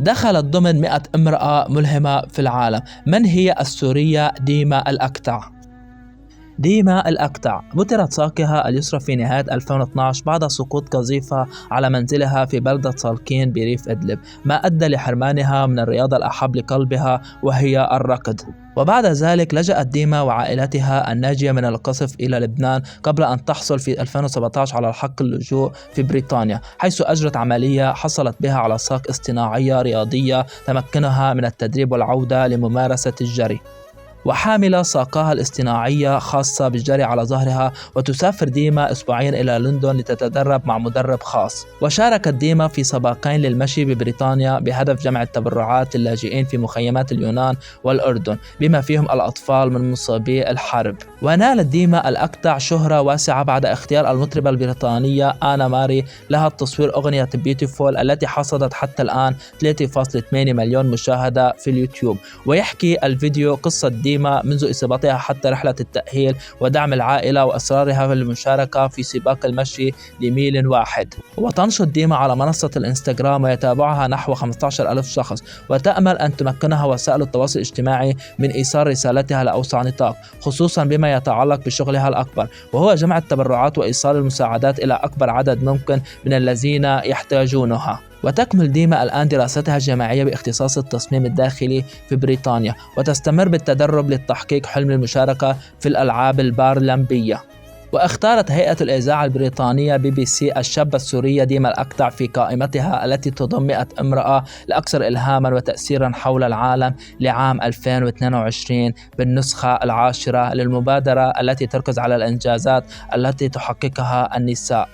دخلت ضمن 100 امرأة ملهمة في العالم. من هي السورية ديما الأكتع؟ ديما الأكتع بترت ساقها اليسرى في نهاية 2012 بعد سقوط قذيفة على منزلها في بلدة سالكين بريف إدلب، ما أدى لحرمانها من الرياضة الأحب لقلبها وهي الركض. وبعد ذلك لجأت ديما وعائلتها الناجية من القصف إلى لبنان قبل أن تحصل في 2017 على حق اللجوء في بريطانيا، حيث أجرت عملية حصلت بها على ساق اصطناعية رياضية تمكنها من التدريب والعودة لممارسة الجري. وحاملة ساقها الاصطناعية خاصة بالجري على ظهرها، وتسافر ديما أسبوعيا إلى لندن لتتدرب مع مدرب خاص. وشاركت ديما في سباقين للمشي ببريطانيا بهدف جمع التبرعات للاجئين في مخيمات اليونان والأردن، بما فيهم الأطفال من مصابي الحرب. ونالت ديما الأكتع شهرة واسعة بعد اختيار المطربة البريطانية آنا ماري لها التصوير أغنية بيوتيفول التي حصدت حتى الآن 3.8 مليون مشاهدة في اليوتيوب. ويحكي الفيديو قصة ديما منذ إصابتها حتى رحلة التأهيل ودعم العائلة وإصرارها في المشاركة في سباق المشي لميل واحد. وتنشط ديما على منصة الإنستغرام ويتابعها نحو 15,000 شخص، وتأمل أن تمكنها وسائل التواصل الاجتماعي من إيصال رسالتها لأوسع نطاق، خصوصا بما يتعلق بشغلها الأكبر وهو جمع التبرعات وإيصال المساعدات إلى أكبر عدد ممكن من الذين يحتاجونها. وتكمل ديما الآن دراستها الجامعية باختصاص التصميم الداخلي في بريطانيا، وتستمر بالتدرب للتحقيق حلم المشاركة في الألعاب البارالمبية. واختارت هيئة الإذاعة البريطانية BBC الشابة السورية ديما الأكتع في قائمتها التي تضم 100 امرأة الأكثر إلهاما وتأثيرا حول العالم لعام 2022 بالنسخة 10 للمبادرة التي تركز على الإنجازات التي تحققها النساء.